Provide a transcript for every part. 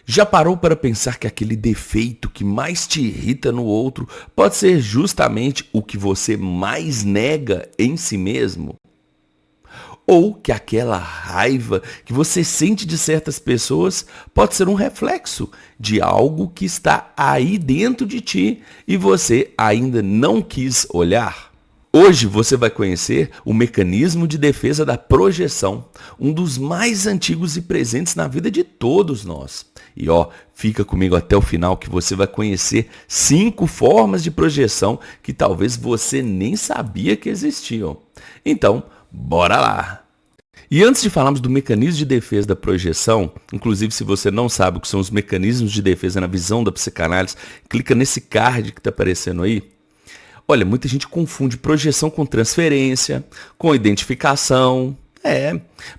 Já parou para pensar que aquele defeito que mais te irrita no outro pode ser justamente o que você mais nega em si mesmo? Ou que aquela raiva que você sente de certas pessoas pode ser um reflexo de algo que está aí dentro de ti e você ainda não quis olhar? Hoje você vai conhecer o mecanismo de defesa da projeção, um dos mais antigos e presentes na vida de todos nós. E fica comigo até o final que você vai conhecer 5 formas de projeção que talvez você nem sabia que existiam. Então, bora lá! E antes de falarmos do mecanismo de defesa da projeção, inclusive se você não sabe o que são os mecanismos de defesa na visão da psicanálise, clica nesse card que está aparecendo aí. Olha, muita gente confunde projeção com transferência, com identificação.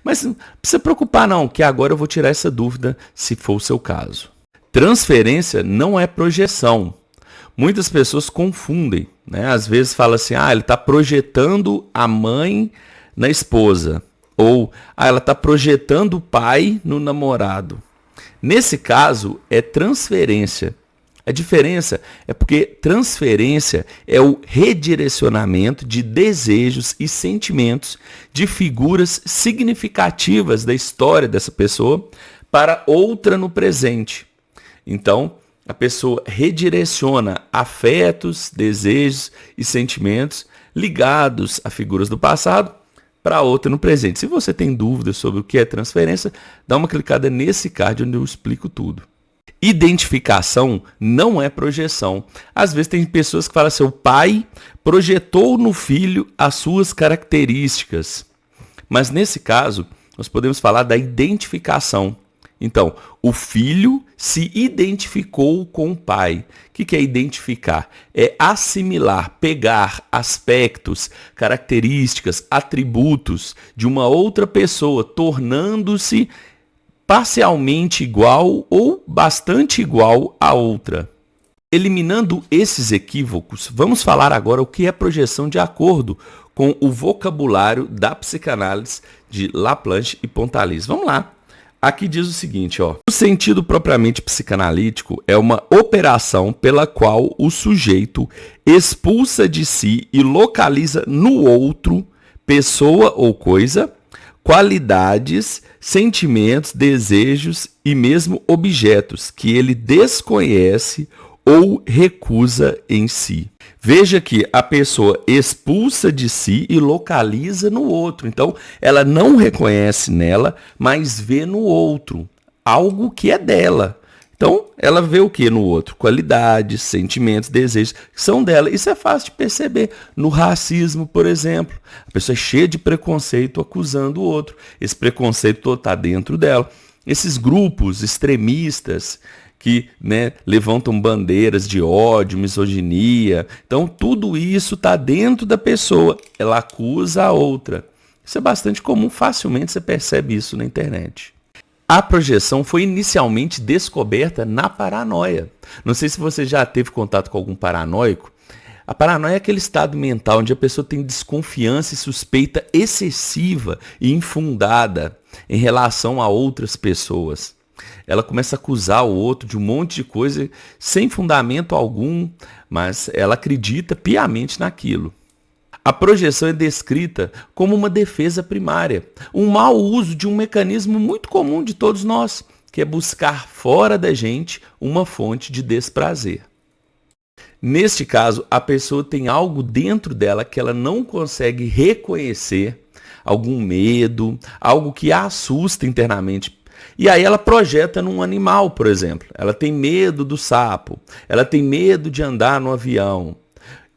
Mas não precisa preocupar não, que agora eu vou tirar essa dúvida se for o seu caso. Transferência não é projeção. Muitas pessoas confundem, né? Às vezes fala assim, ele está projetando a mãe na esposa. Ou, ela está projetando o pai no namorado. Nesse caso, é transferência. A diferença é porque transferência é o redirecionamento de desejos e sentimentos de figuras significativas da história dessa pessoa para outra no presente. Então, a pessoa redireciona afetos, desejos e sentimentos ligados a figuras do passado para outra no presente. Se você tem dúvidas sobre o que é transferência, dá uma clicada nesse card onde eu explico tudo. Identificação não é projeção. Às vezes tem pessoas que falam assim, o pai projetou no filho as suas características. Mas nesse caso, nós podemos falar da identificação. Então, o filho se identificou com o pai. O que é identificar? É assimilar, pegar aspectos, características, atributos de uma outra pessoa, tornando-se parcialmente igual ou bastante igual à outra. Eliminando esses equívocos, vamos falar agora o que é projeção de acordo com o vocabulário da psicanálise de Laplanche e Pontalis. Vamos lá. Aqui diz o seguinte, o sentido propriamente psicanalítico é uma operação pela qual o sujeito expulsa de si e localiza no outro, pessoa ou coisa, qualidades, sentimentos, desejos e mesmo objetos que ele desconhece ou recusa em si. Veja que a pessoa expulsa de si e localiza no outro. Então, ela não reconhece nela, mas vê no outro algo que é dela. Então, ela vê o que no outro? Qualidades, sentimentos, desejos que são dela. Isso é fácil de perceber. No racismo, por exemplo, a pessoa é cheia de preconceito acusando o outro. Esse preconceito todo está dentro dela. Esses grupos extremistas que levantam bandeiras de ódio, misoginia. Então, tudo isso está dentro da pessoa. Ela acusa a outra. Isso é bastante comum, facilmente você percebe isso na internet. A projeção foi inicialmente descoberta na paranoia. Não sei se você já teve contato com algum paranoico. A paranoia é aquele estado mental onde a pessoa tem desconfiança e suspeita excessiva e infundada em relação a outras pessoas. Ela começa a acusar o outro de um monte de coisa sem fundamento algum, mas ela acredita piamente naquilo. A projeção é descrita como uma defesa primária, um mau uso de um mecanismo muito comum de todos nós, que é buscar fora da gente uma fonte de desprazer. Neste caso, a pessoa tem algo dentro dela que ela não consegue reconhecer, algum medo, algo que a assusta internamente. E aí ela projeta num animal, por exemplo. Ela tem medo do sapo, ela tem medo de andar no avião.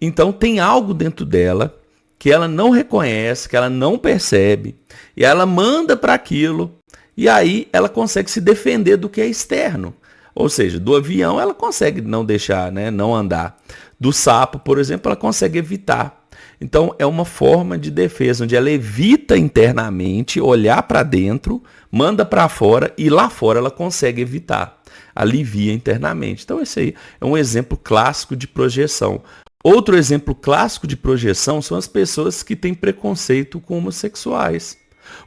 Então tem algo dentro dela que ela não reconhece, que ela não percebe, e ela manda para aquilo, e aí ela consegue se defender do que é externo. Ou seja, do avião ela consegue não deixar, não andar. Do sapo, por exemplo, ela consegue evitar. Então, é uma forma de defesa, onde ela evita internamente olhar para dentro, manda para fora e lá fora ela consegue evitar, alivia internamente. Então, esse aí é um exemplo clássico de projeção. Outro exemplo clássico de projeção são as pessoas que têm preconceito com homossexuais.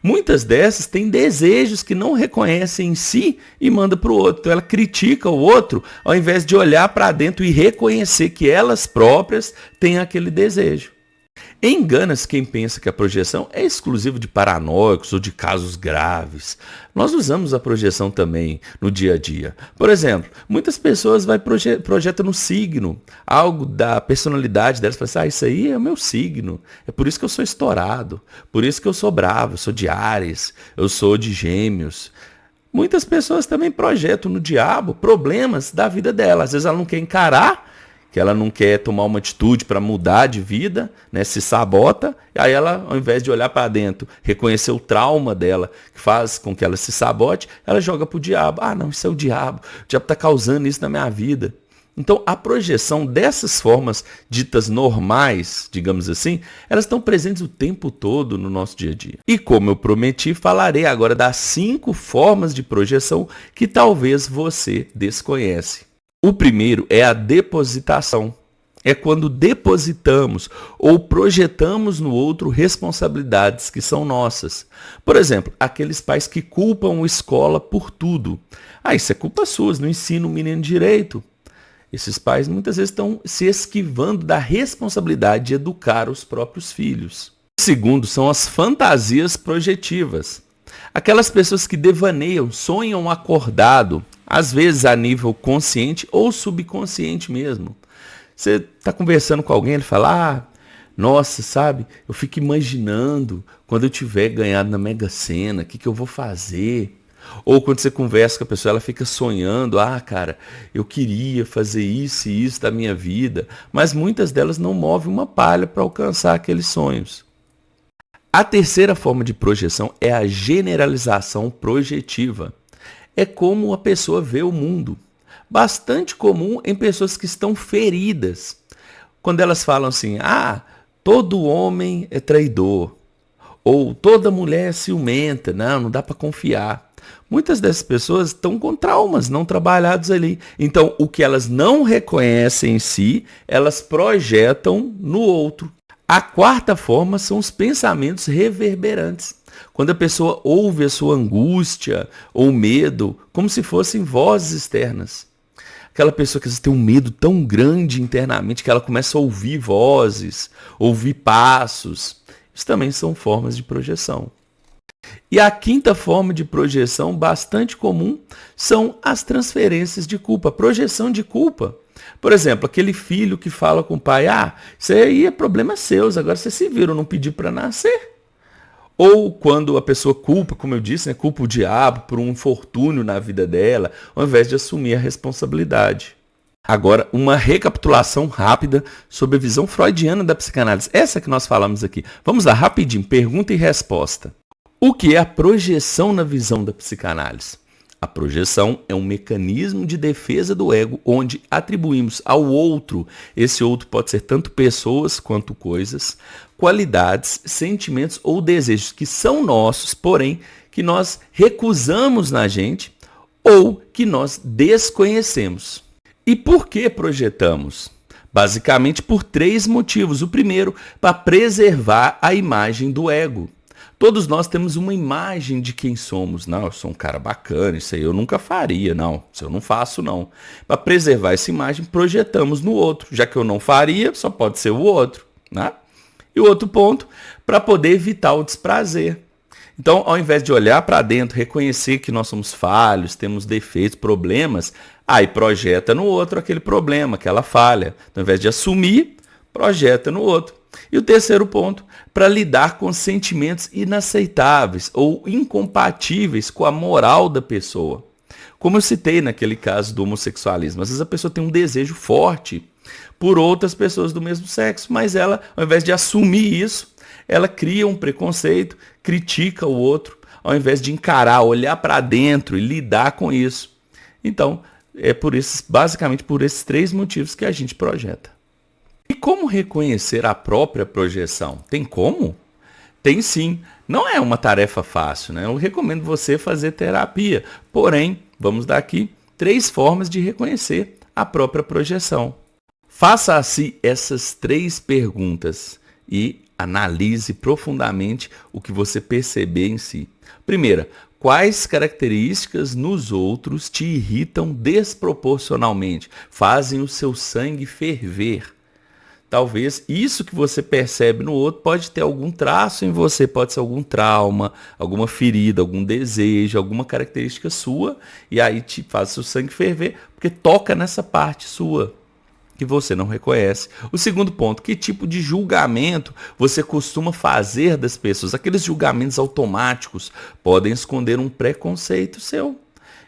Muitas dessas têm desejos que não reconhecem em si e manda para o outro. Então ela critica o outro ao invés de olhar para dentro e reconhecer que elas próprias têm aquele desejo. Engana-se quem pensa que a projeção é exclusiva de paranoicos ou de casos graves. Nós usamos a projeção também no dia a dia. Por exemplo, muitas pessoas projetam no signo, algo da personalidade delas, falam assim, isso aí é o meu signo, é por isso que eu sou estourado, por isso que eu sou bravo, eu sou de Áries, eu sou de Gêmeos. Muitas pessoas também projetam no diabo problemas da vida dela. Às vezes ela não quer encarar, que ela não quer tomar uma atitude para mudar de vida, né, se sabota, e aí ela, ao invés de olhar para dentro, reconhecer o trauma dela, que faz com que ela se sabote, ela joga para o diabo. Ah, não, isso é o diabo está causando isso na minha vida. Então, a projeção dessas formas ditas normais, digamos assim, elas estão presentes o tempo todo no nosso dia a dia. E como eu prometi, falarei agora das 5 formas de projeção que talvez você desconhece. O primeiro é a depositação. É quando depositamos ou projetamos no outro responsabilidades que são nossas. Por exemplo, aqueles pais que culpam a escola por tudo. Ah, isso é culpa sua, não ensina o menino direito. Esses pais muitas vezes estão se esquivando da responsabilidade de educar os próprios filhos. O segundo são as fantasias projetivas. Aquelas pessoas que devaneiam, sonham acordado, às vezes a nível consciente ou subconsciente mesmo. Você está conversando com alguém, ele fala, nossa, sabe, eu fico imaginando quando eu tiver ganhado na Mega Sena, o que eu vou fazer? Ou quando você conversa com a pessoa, ela fica sonhando, cara, eu queria fazer isso e isso da minha vida, mas muitas delas não movem uma palha para alcançar aqueles sonhos. A terceira forma de projeção é a generalização projetiva. É como a pessoa vê o mundo. Bastante comum em pessoas que estão feridas. Quando elas falam assim, todo homem é traidor. Ou toda mulher é ciumenta. Não dá para confiar. Muitas dessas pessoas estão com traumas não trabalhados ali. Então, o que elas não reconhecem em si, elas projetam no outro. A quarta forma são os pensamentos reverberantes. Quando a pessoa ouve a sua angústia ou medo, como se fossem vozes externas. Aquela pessoa que às vezes tem um medo tão grande internamente que ela começa a ouvir vozes, ouvir passos. Isso também são formas de projeção. E a quinta forma de projeção bastante comum são as transferências de culpa, projeção de culpa. Por exemplo, aquele filho que fala com o pai, isso aí é problema seu, agora você se vira, eu não pedi para nascer. Ou quando a pessoa culpa, como eu disse, culpa o diabo por um infortúnio na vida dela, ao invés de assumir a responsabilidade. Agora, uma recapitulação rápida sobre a visão freudiana da psicanálise. Essa que nós falamos aqui. Vamos lá, rapidinho, pergunta e resposta. O que é a projeção na visão da psicanálise? A projeção é um mecanismo de defesa do ego onde atribuímos ao outro, esse outro pode ser tanto pessoas quanto coisas, qualidades, sentimentos ou desejos que são nossos, porém que nós recusamos na gente ou que nós desconhecemos. E por que projetamos? Basicamente por 3 motivos. O primeiro, para preservar a imagem do ego. Todos nós temos uma imagem de quem somos. Não, eu sou um cara bacana, isso aí eu nunca faria, não. Isso eu não faço, não. Para preservar essa imagem, projetamos no outro. Já que eu não faria, só pode ser o outro, né? E o outro ponto, para poder evitar o desprazer. Então, ao invés de olhar para dentro, reconhecer que nós somos falhos, temos defeitos, problemas, aí projeta no outro aquele problema, aquela falha. Então, ao invés de assumir, projeta no outro. E o terceiro ponto, para lidar com sentimentos inaceitáveis ou incompatíveis com a moral da pessoa. Como eu citei naquele caso do homossexualismo, às vezes a pessoa tem um desejo forte por outras pessoas do mesmo sexo, mas ela, ao invés de assumir isso, ela cria um preconceito, critica o outro, ao invés de encarar, olhar para dentro e lidar com isso. Então, é basicamente por esses 3 motivos que a gente projeta. E como reconhecer a própria projeção? Tem como? Tem sim. Não é uma tarefa fácil, né? Eu recomendo você fazer terapia. Porém, vamos dar aqui 3 formas de reconhecer a própria projeção. Faça a si essas 3 perguntas e Analise profundamente o que você perceber em si. Primeira, quais características nos outros te irritam desproporcionalmente, fazem o seu sangue ferver? Talvez isso que você percebe no outro pode ter algum traço em você, pode ser algum trauma, alguma ferida, algum desejo, alguma característica sua, e aí te faz o seu sangue ferver, porque toca nessa parte sua que você não reconhece. O segundo ponto, que tipo de julgamento você costuma fazer das pessoas? Aqueles julgamentos automáticos podem esconder um preconceito seu.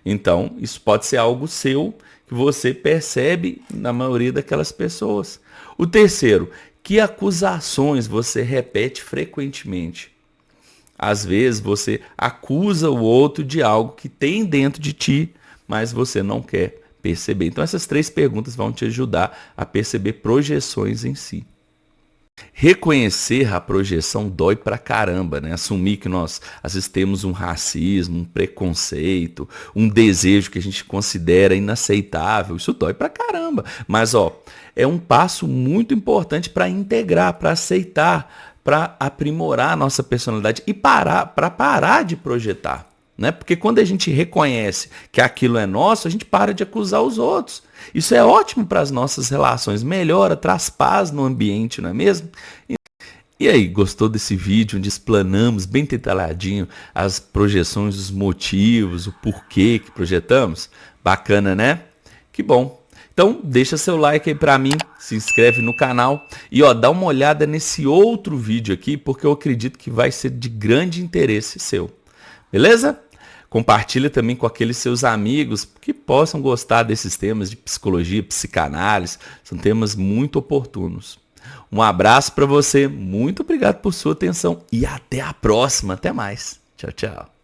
Então, isso pode ser algo seu que você percebe na maioria daquelas pessoas. O terceiro, que acusações você repete frequentemente? Às vezes você acusa o outro de algo que tem dentro de ti, mas você não quer perceber. Então essas 3 perguntas vão te ajudar a perceber projeções em si. Reconhecer a projeção dói pra caramba, né? Assumir que nós às vezes temos um racismo, um preconceito, um desejo que a gente considera inaceitável, isso dói pra caramba. Mas é um passo muito importante para integrar, para aceitar, para aprimorar a nossa personalidade e para parar de projetar. Né? Porque quando a gente reconhece que aquilo é nosso, a gente para de acusar os outros. Isso é ótimo para as nossas relações, melhora, traz paz no ambiente, não é mesmo? E aí, gostou desse vídeo onde explanamos bem detalhadinho as projeções, os motivos, o porquê que projetamos? Bacana, né? Que bom. Então, deixa seu like aí pra mim, se inscreve no canal e dá uma olhada nesse outro vídeo aqui, porque eu acredito que vai ser de grande interesse seu. Beleza? Compartilha também com aqueles seus amigos que possam gostar desses temas de psicologia, psicanálise. São temas muito oportunos. Um abraço para você, muito obrigado por sua atenção e até a próxima. Até mais. Tchau, tchau.